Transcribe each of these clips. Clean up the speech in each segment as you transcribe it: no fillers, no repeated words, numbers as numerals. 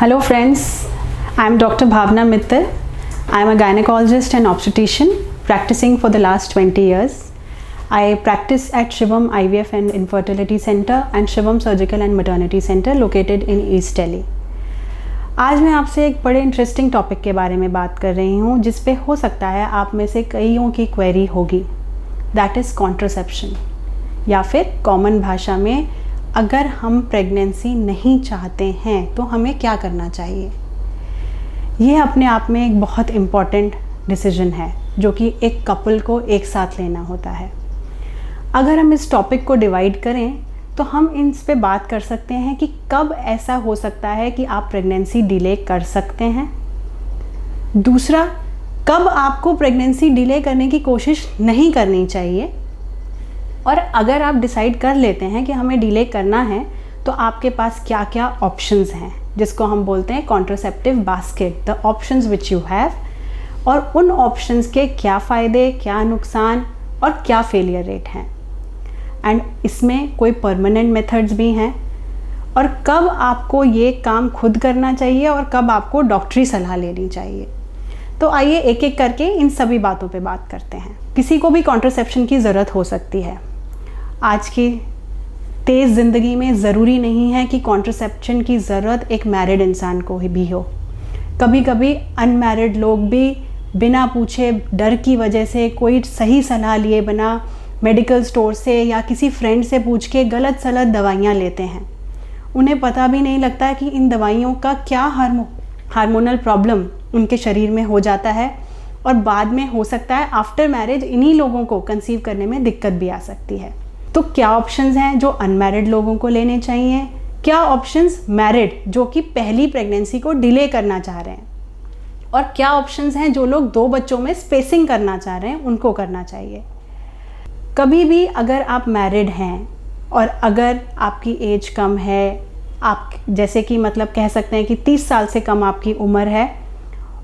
Hello friends, I am Dr. Bhavna Mittal. I am a gynecologist and obstetrician practicing for the last 20 years. I practice at Shivam IVF and Infertility Center and Shivam Surgical and Maternity Center located in East Delhi. आज मैं आपसे एक बड़े interesting topic के बारे में बात कर रही हूँ जिस पे हो सकता है आप में से कईयों की क्वेरी होगी. दैट इज़ कॉन्ट्रासेप्शन, या फिर कॉमन भाषा में अगर हम प्रेगनेंसी नहीं चाहते हैं तो हमें क्या करना चाहिए. ये अपने आप में एक बहुत इम्पॉर्टेंट डिसीजन है जो कि एक कपल को एक साथ लेना होता है. अगर हम इस टॉपिक को डिवाइड करें तो हम इस पे बात कर सकते हैं कि कब ऐसा हो सकता है कि आप प्रेगनेंसी डिले कर सकते हैं. दूसरा, कब आपको प्रेगनेंसी डिले करने की कोशिश नहीं करनी चाहिए. और अगर आप डिसाइड कर लेते हैं कि हमें डिले करना है तो आपके पास क्या क्या ऑप्शंस हैं, जिसको हम बोलते हैं contraceptive basket, the options which you have, और उन ऑप्शंस के क्या फ़ायदे, क्या नुकसान और क्या फेलियर रेट हैं. एंड इसमें कोई परमानेंट मेथड्स भी हैं, और कब आपको ये काम खुद करना चाहिए और कब आपको डॉक्टरी सलाह लेनी चाहिए. तो आइए एक एक करके इन सभी बातों पे बात करते हैं. किसी को भी कॉन्ट्रासेप्शन की ज़रूरत हो सकती है. आज की तेज़ ज़िंदगी में ज़रूरी नहीं है कि कॉन्ट्रासेप्शन की ज़रूरत एक मैरिड इंसान को भी हो. कभी कभी अनमैरिड लोग भी बिना पूछे, डर की वजह से, कोई सही सलाह लिए बिना मेडिकल स्टोर से या किसी फ्रेंड से पूछ के गलत सलत दवाइयाँ लेते हैं. उन्हें पता भी नहीं लगता कि इन दवाइयों का क्या हार्मोनल प्रॉब्लम उनके शरीर में हो जाता है, और बाद में हो सकता है आफ्टर मैरिज इन्हीं लोगों को कंसीव करने में दिक्कत भी आ सकती है. तो क्या ऑप्शंस हैं जो अनमैरिड लोगों को लेने चाहिए, क्या ऑप्शंस मैरिड जो कि पहली प्रेगनेंसी को डिले करना चाह रहे हैं, और क्या ऑप्शंस हैं जो लोग 2 बच्चों में स्पेसिंग करना चाह रहे हैं उनको करना चाहिए. कभी भी अगर आप मैरिड हैं और अगर आपकी एज कम है, आप जैसे कि मतलब कह सकते हैं कि 30 साल से कम आपकी उम्र है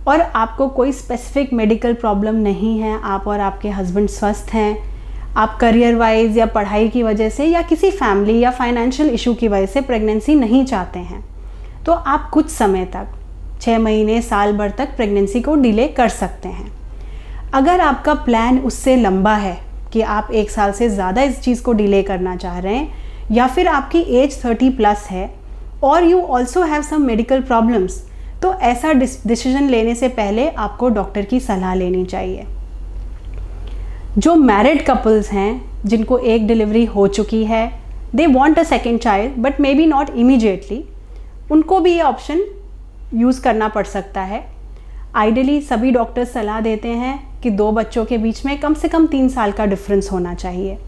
और आपको कोई स्पेसिफिक मेडिकल प्रॉब्लम नहीं है, आप और आपके हस्बैंड स्वस्थ हैं, आप करियर वाइज या पढ़ाई की वजह से या किसी फैमिली या फाइनेंशियल इशू की वजह से प्रेगनेंसी नहीं चाहते हैं, तो आप कुछ समय तक 6 महीने साल भर तक प्रेगनेंसी को डिले कर सकते हैं. अगर आपका प्लान उससे लंबा है कि आप 1 साल से ज़्यादा इस चीज़ को डिले करना चाह रहे हैं, या फिर आपकी एज 30+ है और you also have some medical problems, तो ऐसा डिसीजन लेने से पहले आपको डॉक्टर की सलाह लेनी चाहिए. जो मैरिड कपल्स हैं जिनको एक डिलीवरी हो चुकी है, they want a second child but may be not immediately, उनको भी ये ऑप्शन यूज़ करना पड़ सकता है. आइडियली सभी डॉक्टर्स सलाह देते हैं कि 2 बच्चों के बीच में कम से कम 3 साल का डिफरेंस होना चाहिए.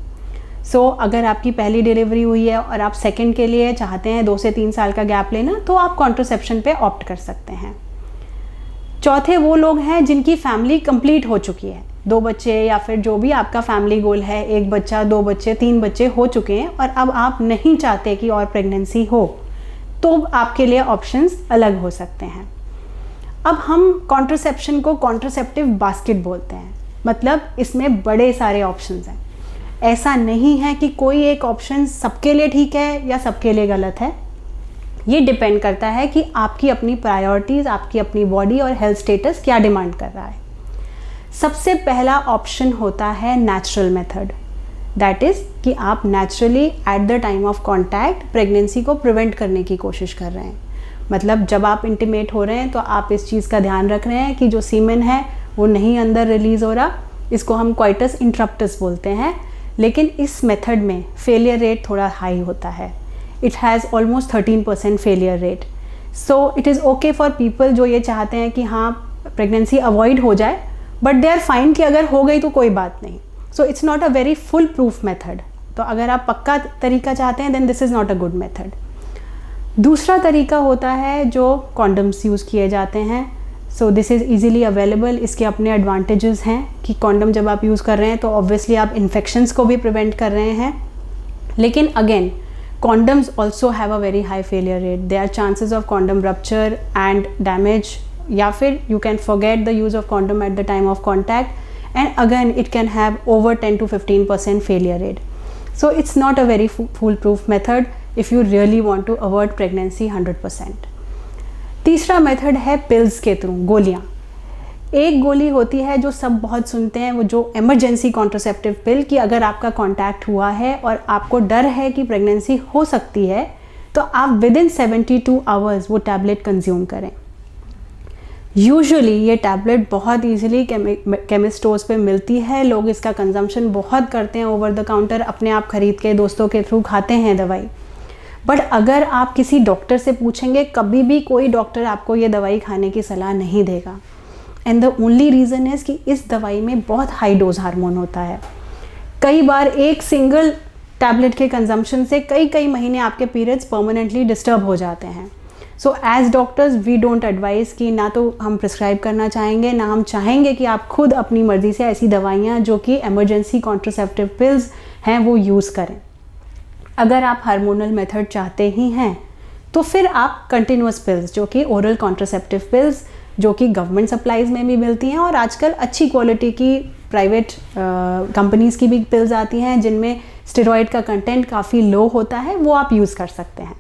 सो अगर आपकी पहली डिलीवरी हुई है और आप सेकंड के लिए चाहते हैं 2 से 3 साल का गैप लेना, तो आप कॉन्ट्रासेप्शन पे ऑप्ट कर सकते हैं. चौथे वो लोग हैं जिनकी फैमिली कंप्लीट हो चुकी है, 2 बच्चे या फिर जो भी आपका फैमिली गोल है, 1 बच्चा, 2 बच्चे, 3 बच्चे हो चुके हैं और अब आप नहीं चाहते कि और प्रेगनेंसी हो, तो आपके लिए ऑप्शंस अलग हो सकते हैं. अब हम कॉन्ट्रासेप्शन को कॉन्ट्रासेप्टिव बास्केट बोलते हैं, मतलब इसमें बड़े सारे ऑप्शंस हैं. ऐसा नहीं है कि कोई एक ऑप्शन सबके लिए ठीक है या सबके लिए गलत है. ये डिपेंड करता है कि आपकी अपनी प्रायोरिटीज़, आपकी अपनी बॉडी और हेल्थ स्टेटस क्या डिमांड कर रहा है. सबसे पहला ऑप्शन होता है नेचुरल मेथड. दैट इज़ कि आप naturally at the time of contact pregnancy को प्रिवेंट करने की कोशिश कर रहे हैं. मतलब जब आप इंटीमेट हो रहे हैं तो आप इस चीज़ का ध्यान रख रहे हैं कि जो सीमेन है वो नहीं अंदर रिलीज़ हो रहा. इसको हम कोइटस इंटरप्टस बोलते हैं. लेकिन इस मेथड में फेलियर रेट थोड़ा हाई होता है. It has almost 13% failure rate. So it is okay for people जो ये चाहते हैं कि हाँ प्रेगनेंसी अवॉइड हो जाए, बट दे आर फाइन कि अगर हो गई तो कोई बात नहीं. So it's not a very full proof method. तो अगर आप पक्का तरीका चाहते हैं then this is not a good method. दूसरा तरीका होता है जो कॉन्डम्स यूज़ किए जाते हैं. So this is easily available. इसके अपने एडवांटेजेस हैं कि कॉन्डम जब आप यूज़ कर रहे हैं तो ऑब्वियसली आप इन्फेक्शंस को भी प्रिवेंट कर रहे हैं. लेकिन again condoms also have a very high failure rate. There are chances of condom rupture and damage, या फिर you can forget the use of condom at the time of contact, and again it can have over 10 to 15% failure rate. So it's not a very foolproof method if you really want to avoid pregnancy 100%. तीसरा method है pills के through, गोलियाँ। एक गोली होती है जो सब बहुत सुनते हैं, वो जो इमरजेंसी कॉन्ट्रासेप्टिव पिल, कि अगर आपका कॉन्टैक्ट हुआ है और आपको डर है कि प्रेगनेंसी हो सकती है तो आप विदिन 72 आवर्स वो टैबलेट कंज्यूम करें। यूजुअली ये टैबलेट बहुत ईजिली केमिस्ट स्टोर्स पे मिलती है, लोग इसका कंजम्पशन बहुत करते हैं, ओवर द काउंटर अपने आप खरीद के दोस्तों के थ्रू खाते हैं दवाई। बट अगर आप किसी डॉक्टर से पूछेंगे, कभी भी कोई डॉक्टर आपको ये दवाई खाने की सलाह नहीं देगा। And the only reason is कि इस दवाई में बहुत हाई डोज हार्मोन होता है। कई बार एक सिंगल टैबलेट के कंजम्पशन से कई महीने आपके पीरियड्स परमानेंटली डिस्टर्ब हो जाते हैं। So as doctors we don't advise कि ना तो हम प्रिस्क्राइब करना चाहेंगे, ना हम चाहेंगे कि आप खुद अपनी मर्ज़ी से ऐसी दवाइयाँ जो कि एमरजेंसी कॉन्ट्रासेप्टिव पिल्स हैं वो यूज़ करें। अगर आप हार्मोनल मेथड चाहते ही हैं तो फिर आप कंटिन्यूस पिल्स, जो कि ओरल कॉन्ट्रासेप्टिव पिल्स, जो कि गवर्नमेंट सप्लाईज़ में भी मिलती हैं और आजकल अच्छी क्वालिटी की प्राइवेट कंपनीज़ की भी पिल्स आती हैं जिनमें स्टेरॉइड का कंटेंट काफ़ी लो होता है, वो आप यूज़ कर सकते हैं।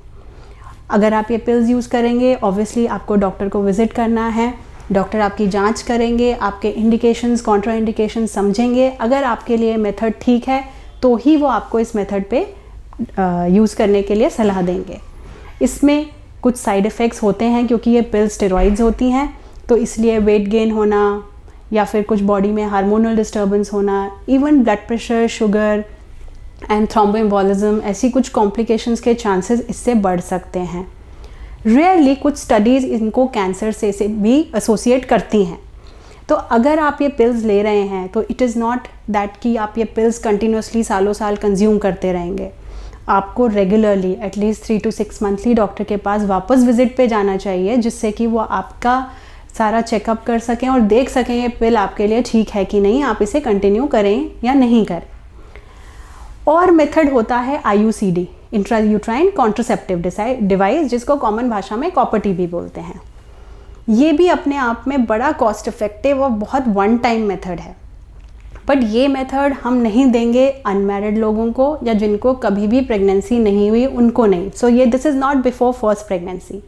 अगर आप ये पिल्स यूज़ करेंगे, ऑब्वियसली आपको डॉक्टर को विज़िट करना है, डॉक्टर आपकी जांच करेंगे, आपके इंडिकेशंस, कॉन्ट्रा इंडिकेशंस समझेंगे। अगर आपके लिए मेथड ठीक है तो ही वो आपको इस मेथड पे यूज़ करने के लिए सलाह देंगे। इसमें कुछ साइड इफ़ेक्ट्स होते हैं क्योंकि ये पिल्स स्टेरॉइड्स होती हैं, तो इसलिए वेट गेन होना या फिर कुछ बॉडी में हार्मोनल डिस्टर्बेंस होना, even blood pressure, sugar and thromboembolism, ऐसी कुछ कॉम्प्लिकेशंस के चांसेस इससे बढ़ सकते हैं। रेयरली कुछ स्टडीज़ इनको कैंसर से भी एसोसिएट करती हैं। तो अगर आप ये पिल्स ले रहे हैं तो इट इज़ नॉट दैट कि आप ये पिल्स कंटिन्यूसली सालों साल कंज्यूम करते रहेंगे। आपको regularly at least 3 to 6 monthly doctor के पास वापस विजिट पे जाना चाहिए, जिससे कि वो आपका सारा चेकअप कर सकें और देख सकें ये पिल आपके लिए ठीक है कि नहीं, आप इसे कंटिन्यू करें या नहीं करें। और मेथड होता है IUCD, इंट्रायूट्राइन कॉन्ट्रासेप्टिव डिवाइस, जिसको कॉमन भाषा में कॉपर टीबी बोलते हैं। ये भी अपने आप में बड़ा कॉस्ट इफेक्टिव और बहुत वन टाइम मेथड है। बट ये मेथड हम नहीं देंगे अनमैरिड लोगों को या जिनको कभी भी प्रेगनेंसी नहीं हुई, उनको नहीं। सो ये this is not before first pregnancy.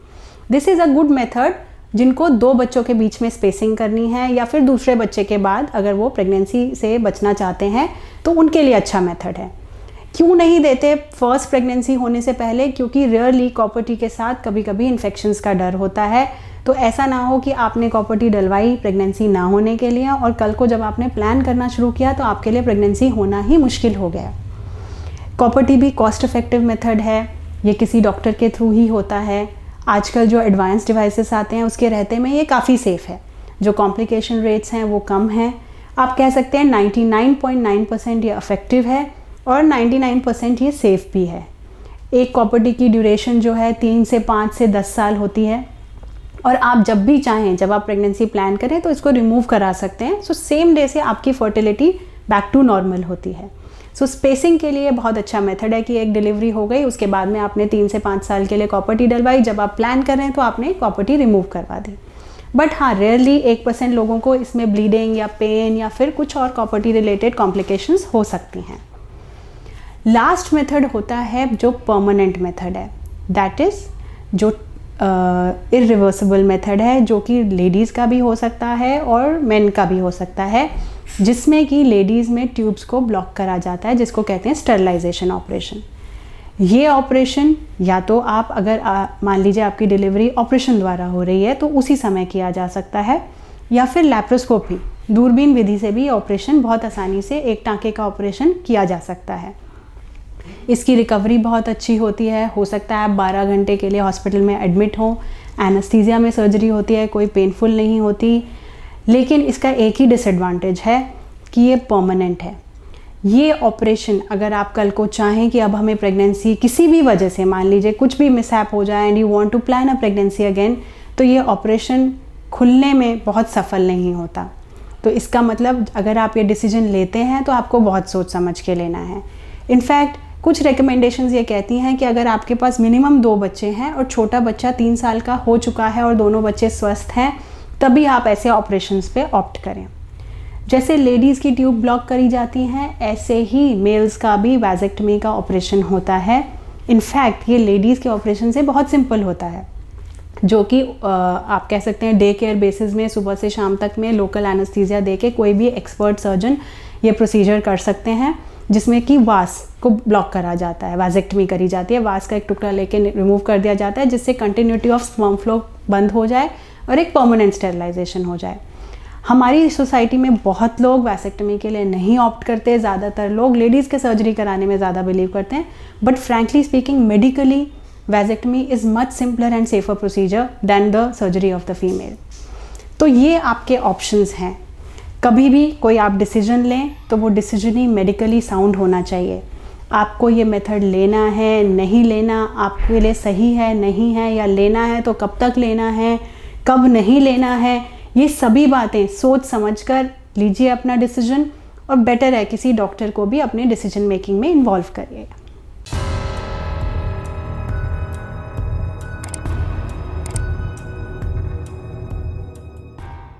This is a good method जिनको 2 बच्चों के बीच में स्पेसिंग करनी है या फिर दूसरे बच्चे के बाद अगर वो प्रेगनेंसी से बचना चाहते हैं तो उनके लिए अच्छा मेथड है। क्यों नहीं देते फर्स्ट प्रेगनेंसी होने से पहले? क्योंकि रेयरली कॉपर टी के साथ कभी कभी इन्फेक्शंस का डर होता है। तो ऐसा ना हो कि आपने कॉपर टी डलवाई प्रेगनेंसी ना होने के लिए और कल को जब आपने प्लान करना शुरू किया तो आपके लिए प्रेगनेंसी होना ही मुश्किल हो गया। कॉपर टी भी कॉस्ट इफेक्टिव मेथड है, ये किसी डॉक्टर के थ्रू ही होता है। आजकल जो एडवांस डिवाइसेस आते हैं उसके रहते में ये काफ़ी सेफ़ है, जो कॉम्प्लिकेशन रेट्स हैं वो कम हैं। आप कह सकते हैं 99.9% ये इफेक्टिव है और 99% ये सेफ़ भी है। एक कॉपर टी की ड्यूरेशन जो है 3 से 5 से 10 साल होती है और आप जब भी चाहें, जब आप प्रेगनेंसी प्लान करें तो इसको रिमूव करा सकते हैं। सो सेम डे से आपकी फर्टिलिटी बैक टू नॉर्मल होती है। सो स्पेसिंग के लिए बहुत अच्छा मेथड है कि एक डिलीवरी हो गई, उसके बाद में आपने 3 से 5 साल के लिए कॉपर टी डलवाई, जब आप प्लान कर रहे हैं तो आपने कॉपर टी रिमूव करवा दी। बट हाँ, रेयरली 1% लोगों को इसमें ब्लीडिंग या पेन या फिर कुछ और कॉपर टी रिलेटेड कॉम्प्लिकेशंस हो सकती हैं। लास्ट मेथड होता है जो परमानेंट मेथड है, दैट इज़ जो इरिवर्सिबल मेथड है, जो कि लेडीज़ का भी हो सकता है और मेन का भी हो सकता है, जिसमें कि लेडीज़ में ट्यूब्स को ब्लॉक करा जाता है, जिसको कहते हैं स्टरलाइजेशन ऑपरेशन। ये ऑपरेशन या तो आप अगर मान लीजिए आपकी डिलीवरी ऑपरेशन द्वारा हो रही है तो उसी समय किया जा सकता है, या फिर लैप्रोस्कोपी, दूरबीन विधि से भी ऑपरेशन बहुत आसानी से एक टाँके का ऑपरेशन किया जा सकता है। इसकी रिकवरी बहुत अच्छी होती है। हो सकता है आप 12 घंटे के लिए हॉस्पिटल में एडमिट हो, एनेस्थीसिया में सर्जरी होती है, कोई पेनफुल नहीं होती। लेकिन इसका एक ही डिसएडवांटेज है कि ये परमानेंट है। ये ऑपरेशन अगर आप कल को चाहें कि अब हमें प्रेगनेंसी किसी भी वजह से, मान लीजिए कुछ भी मिसहैप हो जाए and you want to plan a pregnancy again, तो ये ऑपरेशन खुलने में बहुत सफल नहीं होता। तो इसका मतलब अगर आप ये डिसीजन लेते हैं तो आपको बहुत सोच समझ के लेना है। इनफैक्ट कुछ रिकमेंडेशंस ये कहती हैं कि अगर आपके पास मिनिमम 2 बच्चे हैं और छोटा बच्चा 3 साल का हो चुका है और दोनों बच्चे स्वस्थ हैं, तभी आप ऐसे ऑपरेशंस पे ऑप्ट करें। जैसे लेडीज़ की ट्यूब ब्लॉक करी जाती हैं, ऐसे ही मेल्स का भी वैजेक्टमी का ऑपरेशन होता है। इनफैक्ट ये लेडीज़ के ऑपरेशन से बहुत सिंपल होता है। जो कि आप कह सकते हैं डे केयर बेसिस में सुबह से शाम तक में लोकल एनेस्थीसिया दे के कोई भी एक्सपर्ट सर्जन ये प्रोसीजर कर सकते हैं, जिसमें कि वास को ब्लॉक करा जाता है, वाजेक्टमी करी जाती है, वास का एक टुकड़ा लेके रिमूव कर दिया जाता है, जिससे कंटिन्यूटी ऑफ स्पर्म फ्लो बंद हो जाए और एक परमानेंट स्टेरिलाइजेशन हो जाए। हमारी सोसाइटी में बहुत लोग वैसेक्टमी के लिए नहीं ऑप्ट करते, ज़्यादातर लोग लेडीज़ के सर्जरी कराने में ज़्यादा बिलीव करते हैं, but frankly speaking medically vasectomy is much simpler and safer procedure than the surgery of the female. तो ये आपके ऑप्शंस हैं। कभी भी कोई आप डिसीजन लें तो वो डिसीजन ही मेडिकली साउंड होना चाहिए। आपको ये मेथड लेना है, नहीं लेना, आपके लिए सही है, नहीं है, या लेना है तो कब तक लेना है, कब नहीं लेना है, ये सभी बातें सोच समझकर लीजिए अपना डिसीजन, और बेटर है किसी डॉक्टर को भी अपने डिसीजन मेकिंग में इन्वॉल्व करिए।